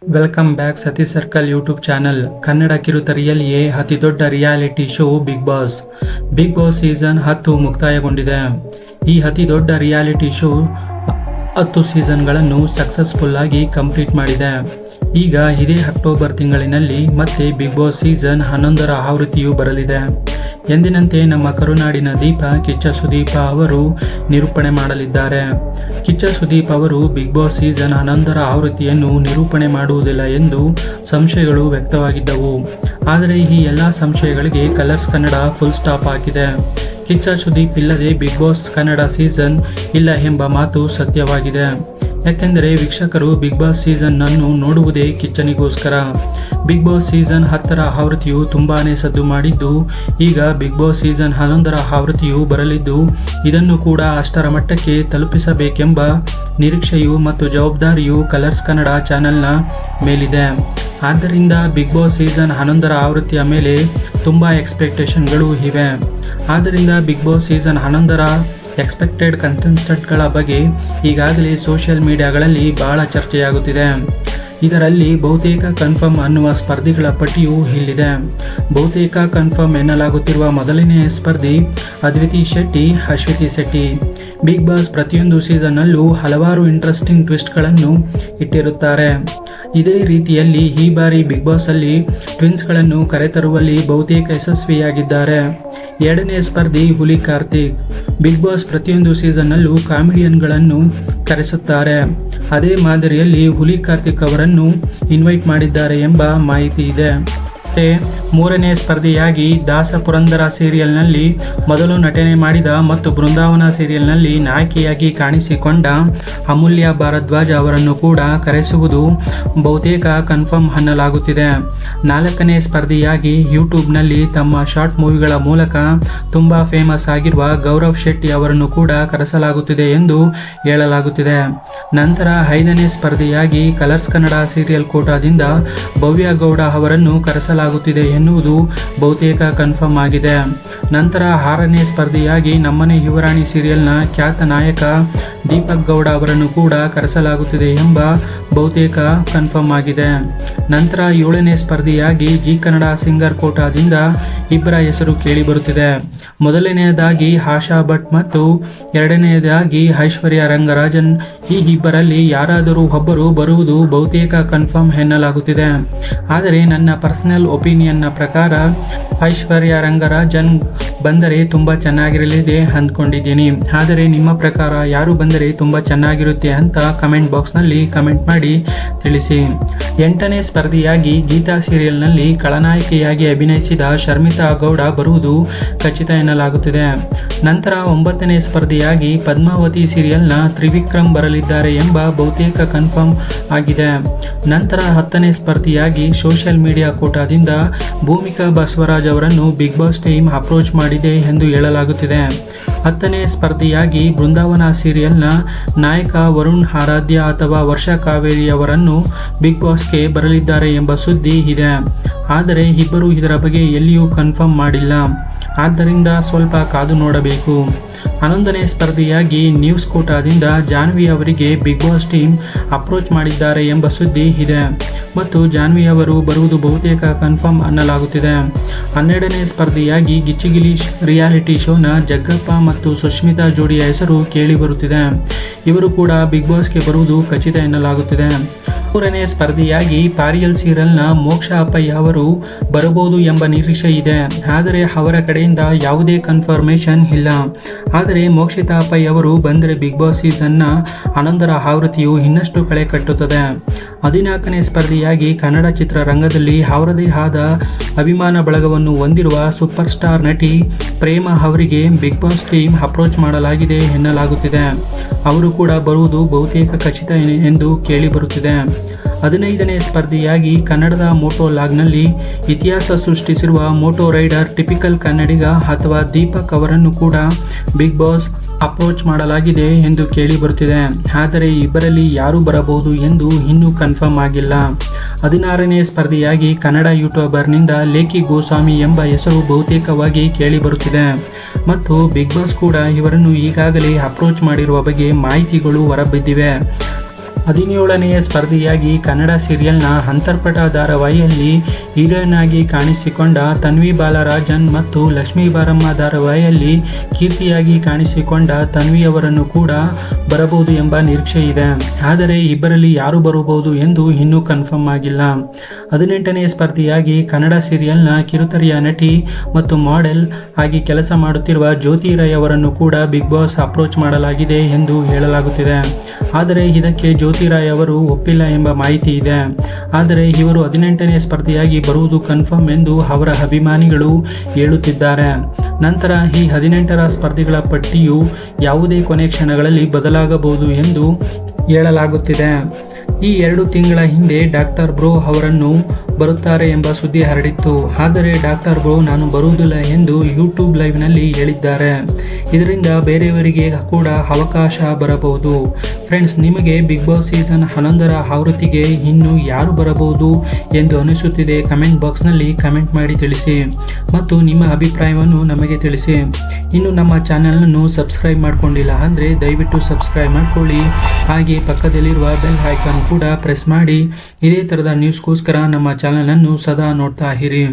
Welcome back Satish circle YouTube channel. Kannada ಕಿರುತೆರೆಯಲ್ಲಿಯೇ ಅತಿ ದೊಡ್ಡ reality show Bigg Boss season 10 ಮುಕ್ತಾಯಗೊಂಡಿದೆ. ಈ ಅತಿ ದೊಡ್ಡ ರಿಯಾಲಿಟಿ ಶೋ 10 ಸೀಸನ್ಗಳನ್ನು ಸಕ್ಸಸ್ಫುಲ್ ಆಗಿ ಕಂಪ್ಲೀಟ್ ಮಾಡಿದೆ. ಈಗ ಇದೇ ಅಕ್ಟೋಬರ್ ತಿಂಗಳಿನಲ್ಲಿ ಮತ್ತೆ ಬಿಗ್ ಬಾಸ್ ಸೀಸನ್ 11ರ ಆವೃತ್ತಿಯು ಬರಲಿದೆ. ಎಂದಿನಂತೆ ನಮ್ಮ ಕರುನಾಡಿನ ದೀಪ ಕಿಚ್ಚ ಸುದೀಪ ಅವರು ನಿರೂಪಣೆ ಮಾಡಲಿದ್ದಾರೆ. ಕಿಚ್ಚ ಸುದೀಪ್ ಅವರು ಬಿಗ್ ಬಾಸ್ ಸೀಸನ್ 11ರ ಆವೃತ್ತಿಯನ್ನು ನಿರೂಪಣೆ ಮಾಡುವುದಿಲ್ಲ ಎಂದು ಸಂಶಯಗಳು ವ್ಯಕ್ತವಾಗಿದ್ದವು. ಆದರೆ ಈ ಎಲ್ಲ ಸಂಶಯಗಳಿಗೆ ಕಲರ್ಸ್ ಕನ್ನಡ ಫುಲ್ ಸ್ಟಾಪ್ ಹಾಕಿದೆ. ಕಿಚ್ಚ ಸುದೀಪ್ ಇಲ್ಲದೆ ಬಿಗ್ ಬಾಸ್ ಕನ್ನಡ ಸೀಸನ್ ಇಲ್ಲ ಎಂಬ ಮಾತು ಸತ್ಯವಾಗಿದೆ. ಯಾಕೆಂದರೆ ವೀಕ್ಷಕರು ಬಿಗ್ ಬಾಸ್ ಸೀಸನ್ ಅನ್ನು ನೋಡುವುದೇ ಕಿಚ್ಚನಿಗೋಸ್ಕರ. ಬಿಗ್ ಬಾಸ್ ಸೀಸನ್ 10ರ ಆವೃತ್ತಿಯು ತುಂಬಾನೇ ಸದ್ದು ಮಾಡಿದ್ದು, ಈಗ ಬಿಗ್ ಬಾಸ್ ಸೀಸನ್ 11ರ ಆವೃತ್ತಿಯು ಬರಲಿದ್ದು, ಇದನ್ನು ಕೂಡ ಅಷ್ಟರ ಮಟ್ಟಕ್ಕೆ ತಲುಪಿಸಬೇಕೆಂಬ ನಿರೀಕ್ಷೆಯು ಮತ್ತು ಜವಾಬ್ದಾರಿಯು ಕಲರ್ಸ್ ಕನ್ನಡ ಚಾನೆಲ್ನ ಮೇಲಿದೆ. ಆದ್ದರಿಂದ ಬಿಗ್ ಬಾಸ್ ಸೀಸನ್ 11ರ ಆವೃತ್ತಿಯ ಮೇಲೆ ತುಂಬ ಎಕ್ಸ್ಪೆಕ್ಟೇಷನ್ಗಳು ಇವೆ. ಆದ್ದರಿಂದ ಬಿಗ್ ಬಾಸ್ ಸೀಸನ್ 11ರ ಎಕ್ಸ್ಪೆಕ್ಟೆಡ್ ಕಂಟೆಸ್ಟೆಂಟ್ಗಳ ಬಗ್ಗೆ ಈಗಾಗಲೇ ಸೋಷಿಯಲ್ ಮೀಡಿಯಾಗಳಲ್ಲಿ ಬಹಳ ಚರ್ಚೆಯಾಗುತ್ತಿದೆ. ಇದರಲ್ಲಿ ಬಹುತೇಕ ಕನ್ಫರ್ಮ್ ಅನ್ನುವ ಸ್ಪರ್ಧಿಗಳ ಪಟ್ಟಿಯೂ ಇಲ್ಲಿದೆ. ಬಹುತೇಕ ಕನ್ಫರ್ಮ್ ಎನ್ನಲಾಗುತ್ತಿರುವ ಮೊದಲನೆಯ ಸ್ಪರ್ಧಿ ಅದ್ವಿತಿ ಶೆಟ್ಟಿ, ಅಶ್ವಿತಿ ಶೆಟ್ಟಿ. ಬಿಗ್ ಬಾಸ್ ಪ್ರತಿಯೊಂದು ಸೀಸನ್ನಲ್ಲೂ ಹಲವಾರು ಇಂಟ್ರೆಸ್ಟಿಂಗ್ ಟ್ವಿಸ್ಟ್ಗಳನ್ನು ಇಟ್ಟಿರುತ್ತಾರೆ. ಇದೇ ರೀತಿಯಲ್ಲಿ ಈ ಬಾರಿ ಬಿಗ್ ಬಾಸಲ್ಲಿ ಟ್ವಿನ್ಸ್ಗಳನ್ನು ಕರೆತರುವಲ್ಲಿ ಬಹುತೇಕ ಯಶಸ್ವಿಯಾಗಿದ್ದಾರೆ. ಎರಡನೇ ಸ್ಪರ್ಧಿ ಹುಲಿ ಕಾರ್ತಿಕ್. ಬಿಗ್ ಬಾಸ್ ಪ್ರತಿಯೊಂದು ಸೀಸನ್ನಲ್ಲೂ ಕಾಮಿಡಿಯನ್ಗಳನ್ನು ಕರೆಸುತ್ತಾರೆ. ಅದೇ ಮಾದರಿಯಲ್ಲಿ ಹುಲಿ ಕಾರ್ತಿಕ್ ಅವರನ್ನು ಇನ್ವೈಟ್ ಮಾಡಿದ್ದಾರೆ ಎಂಬ ಮಾಹಿತಿ ಇದೆ. ಮೂರನೇ ಸ್ಪರ್ಧಿಯಾಗಿ ದಾಸ ಪುರಂದರ ಸೀರಿಯಲ್ನಲ್ಲಿ ಮೊದಲು ನಟನೆ ಮಾಡಿದ ಮತ್ತು ಬೃಂದಾವನ ಸೀರಿಯಲ್ನಲ್ಲಿ ನಾಯಕಿಯಾಗಿ ಕಾಣಿಸಿಕೊಂಡ ಅಮೂಲ್ಯ ಭಾರದ್ವಾಜ್ ಅವರನ್ನು ಕೂಡ ಕರೆಸುವುದು ಬಹುತೇಕ ಕನ್ಫರ್ಮ್ ಅನ್ನಲಾಗುತ್ತಿದೆ. ನಾಲ್ಕನೇ ಸ್ಪರ್ಧಿಯಾಗಿ ಯೂಟ್ಯೂಬ್ನಲ್ಲಿ ತಮ್ಮ ಶಾರ್ಟ್ ಮೂವಿಗಳ ಮೂಲಕ ತುಂಬ ಫೇಮಸ್ ಆಗಿರುವ ಗೌರವ್ ಶೆಟ್ಟಿ ಅವರನ್ನು ಕೂಡ ಕರೆಸಲಾಗುತ್ತಿದೆ ಎಂದು ಹೇಳಲಾಗುತ್ತಿದೆ. ನಂತರ ಐದನೇ ಸ್ಪರ್ಧಿಯಾಗಿ ಕಲರ್ಸ್ ಕನ್ನಡ ಸೀರಿಯಲ್ ಕೋಟಾದಿಂದ ಭವ್ಯ ಗೌಡ ಅವರನ್ನು ಕರೆಸಲಾಗುತ್ತಿದೆ ಎನ್ನುವುದು ಬಹುತೇಕ ಕನ್ಫರ್ಮ್ ಆಗಿದೆ. ನಂತರ ಆರನೇ ಸ್ಪರ್ಧಿಯಾಗಿ ನಮ್ಮನೆ ಯುವರಾಣಿ ಸೀರಿಯಲ್ನ ಖ್ಯಾತ ನಾಯಕ ದೀಪಕ್ ಗೌಡ ಅವರನ್ನು ಕೂಡ ಕರೆಸಲಾಗುತ್ತಿದೆ ಎಂಬ ಬಹುತೇಕ ಕನ್ಫರ್ಮ್ ಆಗಿದೆ. ನಂತರ ಏಳನೇ ಸ್ಪರ್ಧಿಯಾಗಿ ಜಿ ಕನ್ನಡ ಸಿಂಗರ್ ಕೋಟಾದಿಂದ ಇಬ್ಬರ ಹೆಸರು ಕೇಳಿಬರುತ್ತಿದೆ. ಮೊದಲನೆಯದಾಗಿ ಆಶಾ ಭಟ್ ಮತ್ತು ಎರಡನೆಯದಾಗಿ ಐಶ್ವರ್ಯ ರಂಗರಾಜನ್. ಈ ಇಬ್ಬರಲ್ಲಿ ಯಾರಾದರೂ ಒಬ್ಬರು ಬರುವುದು ಬಹುತೇಕ ಕನ್ಫರ್ಮ್ ಎನ್ನಲಾಗುತ್ತಿದೆ. ಆದರೆ ನನ್ನ ಪರ್ಸನಲ್ ಒಪಿನಿಯನ್ನ ಪ್ರಕಾರ ಐಶ್ವರ್ಯ ರಂಗರಾಜನ್ ಬಂದರೆ ತುಂಬ ಚೆನ್ನಾಗಿರಲಿದೆ ಅಂದ್ಕೊಂಡಿದ್ದೀನಿ. ಆದರೆ ನಿಮ್ಮ ಪ್ರಕಾರ ಯಾರು ಬಂದರೆ ತುಂಬ ಚೆನ್ನಾಗಿರುತ್ತೆ ಅಂತ ಕಮೆಂಟ್ ಬಾಕ್ಸ್ನಲ್ಲಿ ಕಮೆಂಟ್ ಮಾಡಿ ತಿಳಿಸಿ. ಎಂಟನೇ ಸ್ಪರ್ಧಿಯಾಗಿ ಗೀತಾ ಸೀರಿಯಲ್ನಲ್ಲಿ ಖಳನಾಯಕಿಯಾಗಿ ಅಭಿನಯಿಸಿದ ಶರ್ಮಿತಾ ಗೌಡ ಬರುವುದು ಖಚಿತ ಎನ್ನಲಾಗುತ್ತಿದೆ. ನಂತರ ಒಂಬತ್ತನೇ ಸ್ಪರ್ಧಿಯಾಗಿ ಪದ್ಮಾವತಿ ಸೀರಿಯಲ್ನ ತ್ರಿವಿಕ್ರಮ್ ಬರಲಿದ್ದಾರೆ ಎಂಬ ಬಹುತೇಕ ಕನ್ಫರ್ಮ್ ಆಗಿದೆ. ನಂತರ 10ನೇ ಸ್ಪರ್ಧಿಯಾಗಿ ಸೋಷಿಯಲ್ ಮೀಡಿಯಾ ಕೋಟಾದಿಂದ ಭೂಮಿಕಾ ಬಸವರಾಜ್ ಅವರನ್ನು ಬಿಗ್ ಬಾಸ್ ಟೀಮ್ ಅಪ್ರೋಚ್ ಮಾಡಿದೆ ಎಂದು ಹೇಳಲಾಗುತ್ತಿದೆ. 10ನೇ ಸ್ಪರ್ಧಿಯಾಗಿ ಬೃಂದಾವನ ಸೀರಿಯಲ್ನ ನಾಯಕ ವರುಣ್ ಆರಾಧ್ಯ ಅಥವಾ ವರ್ಷಾ ಕಾವೇರಿ ಅವರನ್ನು ಬಿಗ್ ಬಾಸ್ಗೆ ಬರಲಿದ್ದಾರೆ ಎಂಬ ಸುದ್ದಿ ಇದೆ. ಆದರೆ ಇಬ್ಬರು ಇದರ ಬಗ್ಗೆ ಎಲ್ಲಿಯೂ ಕನ್ಫರ್ಮ್ ಮಾಡಿಲ್ಲ. ಆದ್ದರಿಂದ ಸ್ವಲ್ಪ ಕಾದು ನೋಡಬೇಕು. 11ನೇ ಸ್ಪರ್ಧಿಯಾಗಿ ನ್ಯೂಸ್ ಕೋಟಾದಿಂದ ಜಾನ್ವಿ ಅವರಿಗೆ ಬಿಗ್ ಬಾಸ್ ಟೀಮ್ ಅಪ್ರೋಚ್ ಮಾಡಿದ್ದಾರೆ ಎಂಬ ಸುದ್ದಿ ಇದೆ ಮತ್ತು ಜಾನ್ವಿ ಅವರು ಬರುವುದು ಬಹುತೇಕ ಕನ್ಫರ್ಮ್ ಅನ್ನಲಾಗುತ್ತಿದೆ. 12ನೇ ಸ್ಪರ್ಧಿಯಾಗಿ ಗಿಚ್ಚಿಗಿಲಿ ರಿಯಾಲಿಟಿ ಶೋನ ಜಗ್ಗಪ್ಪ ಮತ್ತು ಸುಷ್ಮಿತಾ ಜೋಡಿಯ ಹೆಸರು ಕೇಳಿಬರುತ್ತಿದೆ. ಇವರು ಕೂಡ ಬಿಗ್ ಬಾಸ್ಗೆ ಬರುವುದು ಖಚಿತ ಎನ್ನಲಾಗುತ್ತಿದೆ. 3ನೇ ಸ್ಪರ್ಧಿಯಾಗಿ ಪಾರಿಯಲ್ ಸೀರಿಯಲ್ನ ಮೋಕ್ಷ ಅಪ್ಪಯ್ಯ ಅವರು ಬರಬಹುದು ಎಂಬ ನಿರೀಕ್ಷೆ ಇದೆ. ಆದರೆ ಅವರ ಕಡೆಯಿಂದ ಯಾವುದೇ ಕನ್ಫರ್ಮೇಷನ್ ಇಲ್ಲ. ಆದರೆ ಮೋಕ್ಷಿತಾ ಅಪ್ಪಯ್ಯ ಅವರು ಬಂದರೆ ಬಿಗ್ ಬಾಸ್ ಸೀಸನ್ನ 11ರ ಆವೃತ್ತಿಯು ಇನ್ನಷ್ಟು ಕಳೆ ಕಟ್ಟುತ್ತದೆ. 14ನೇ ಸ್ಪರ್ಧಿಯಾಗಿ ಕನ್ನಡ ಚಿತ್ರರಂಗದಲ್ಲಿ ಅವರದೇ ಆದ ಅಭಿಮಾನ ಬಳಗವನ್ನು ಹೊಂದಿರುವ ಸೂಪರ್ ಸ್ಟಾರ್ ನಟಿ ಪ್ರೇಮ ಅವರಿಗೆ ಬಿಗ್ ಬಾಸ್ ಟೀಮ್ ಅಪ್ರೋಚ್ ಮಾಡಲಾಗಿದೆ ಎನ್ನಲಾಗುತ್ತಿದೆ. ಅವರು ಕೂಡ ಬರುವುದು ಬಹುತೇಕ ಖಚಿತ ಎಂದು ಕೇಳಿಬರುತ್ತಿದೆ. 15ನೇ ಸ್ಪರ್ಧಿಯಾಗಿ ಕನ್ನಡದ ಮೋಟೋ ಲಾಗ್ನಲ್ಲಿ ಇತಿಹಾಸ ಸೃಷ್ಟಿಸಿರುವ ಮೋಟೋ ರೈಡರ್ ಟಿಪಿಕಲ್ ಕನ್ನಡಿಗ ಅಥವಾ ದೀಪಕ್ ಅವರನ್ನು ಕೂಡ ಬಿಗ್ ಬಾಸ್ ಅಪ್ರೋಚ್ ಮಾಡಲಾಗಿದೆ ಎಂದು ಕೇಳಿಬರುತ್ತಿದೆ. ಆದರೆ ಇಬ್ಬರಲ್ಲಿ ಯಾರು ಬರಬಹುದು ಎಂದು ಇನ್ನೂ ಕನ್ಫರ್ಮ್ ಆಗಿಲ್ಲ. 16ನೇ ಸ್ಪರ್ಧಿಯಾಗಿ ಕನ್ನಡ ಯೂಟ್ಯೂಬರ್ನಿಂದ ಲೇಖಿ ಗೋಸ್ವಾಮಿ ಎಂಬ ಹೆಸರು ಬಹುತೇಕವಾಗಿ ಕೇಳಿಬರುತ್ತಿದೆ ಮತ್ತು ಬಿಗ್ ಬಾಸ್ ಕೂಡ ಇವರನ್ನು ಈಗಾಗಲೇ ಅಪ್ರೋಚ್ ಮಾಡಿರುವ ಬಗ್ಗೆ ಮಾಹಿತಿಗಳು ಹೊರಬಿದ್ದಿವೆ. 17ನೇ ಸ್ಪರ್ಧಿಯಾಗಿ ಕನ್ನಡ ಸೀರಿಯಲ್ನ ಅಂತರ್ಪಟ ಧಾರಾವಾಹಿಯಲ್ಲಿ ಹೀರೋಯಿನ್ ಆಗಿ ಕಾಣಿಸಿಕೊಂಡ ತನ್ವಿ ಬಾಲರಾಜನ್ ಮತ್ತು ಲಕ್ಷ್ಮೀ ಬಾರಮ್ಮ ಧಾರಾವಾಹಿಯಲ್ಲಿ ಕೀರ್ತಿಯಾಗಿ ಕಾಣಿಸಿಕೊಂಡ ತನ್ವಿಯವರನ್ನು ಕೂಡ ಬರಬಹುದು ಎಂಬ ನಿರೀಕ್ಷೆ ಇದೆ. ಆದರೆ ಇಬ್ಬರಲ್ಲಿ ಯಾರು ಬರಬಹುದು ಎಂದು ಇನ್ನೂ ಕನ್ಫರ್ಮ್ ಆಗಿಲ್ಲ. 18ನೇ ಸ್ಪರ್ಧಿಯಾಗಿ ಕನ್ನಡ ಸೀರಿಯಲ್ನ ಕಿರುತೆರೆಯ ನಟಿ ಮತ್ತು ಮಾಡೆಲ್ ಆಗಿ ಕೆಲಸ ಮಾಡುತ್ತಿರುವ ಜ್ಯೋತಿ ರೈ ಅವರನ್ನು ಕೂಡ ಬಿಗ್ ಬಾಸ್ ಅಪ್ರೋಚ್ ಮಾಡಲಾಗಿದೆ ಎಂದು ಹೇಳಲಾಗುತ್ತಿದೆ. ಆದರೆ ಇದಕ್ಕೆ ಜ್ಯೋತಿ ರಾಯ್ ಅವರು ಒಪ್ಪಿಲ್ಲ ಎಂಬ ಮಾಹಿತಿ ಇದೆ. ಆದರೆ ಇವರು 18ನೇ ಸ್ಪರ್ಧಿಯಾಗಿ ಬರುವುದು ಕನ್ಫರ್ಮ್ ಎಂದು ಅವರ ಅಭಿಮಾನಿಗಳು ಹೇಳುತ್ತಿದ್ದಾರೆ. ನಂತರ ಈ 18ರ ಸ್ಪರ್ಧಿಗಳ ಪಟ್ಟಿಯು ಯಾವುದೇ ಕೊನೆ ಕ್ಷಣಗಳಲ್ಲಿ ಬದಲಾಗಬಹುದು ಎಂದು ಹೇಳಲಾಗುತ್ತಿದೆ. ಈ 2 ತಿಂಗಳ ಹಿಂದೆ ಡಾಕ್ಟರ್ ಬ್ರೋ ಅವರನ್ನು ಬರುತ್ತಾರೆ ಎಂಬ ಸುದ್ದಿ ಹರಡಿತ್ತು. ಆದರೆ ಡಾಕ್ಟರ್ ಬ್ರೋ ನಾನು ಬರುವುದಿಲ್ಲ ಎಂದು ಯೂಟ್ಯೂಬ್ ಲೈವ್ನಲ್ಲಿ ಹೇಳಿದ್ದಾರೆ. ಇದರಿಂದ ಬೇರೆಯವರಿಗೆ ಕೂಡ ಅವಕಾಶ ಬರಬಹುದು. ಫ್ರೆಂಡ್ಸ್, ನಿಮಗೆ ಬಿಗ್ ಬಾಸ್ ಸೀಸನ್ 11ರ ಆವೃತ್ತಿಗೆ ಇನ್ನು ಯಾರು ಬರಬಹುದು ಎಂದು ಅನಿಸುತ್ತಿದೆ? ಕಮೆಂಟ್ ಬಾಕ್ಸ್ನಲ್ಲಿ ಕಮೆಂಟ್ ಮಾಡಿ ತಿಳಿಸಿ ಮತ್ತು ನಿಮ್ಮ ಅಭಿಪ್ರಾಯವನ್ನು ನಮಗೆ ತಿಳಿಸಿ. ಇನ್ನು ನಮ್ಮ ಚಾನಲನ್ನು ಸಬ್ಸ್ಕ್ರೈಬ್ ಮಾಡಿಕೊಂಡಿಲ್ಲ ಅಂದರೆ ದಯವಿಟ್ಟು ಸಬ್ಸ್ಕ್ರೈಬ್ ಮಾಡಿಕೊಳ್ಳಿ. ಹಾಗೆ ಪಕ್ಕದಲ್ಲಿರುವ ಬೆಲ್ ಐಕಾನ್ ಕೂಡ ಪ್ರೆಸ್ ಮಾಡಿ. ಇದೇ ಥರದ ನ್ಯೂಸ್ಗೋಸ್ಕರ ನಮ್ಮ ಚಾನಲನ್ನು ಸದಾ ನೋಡ್ತಾ ಇರಿ.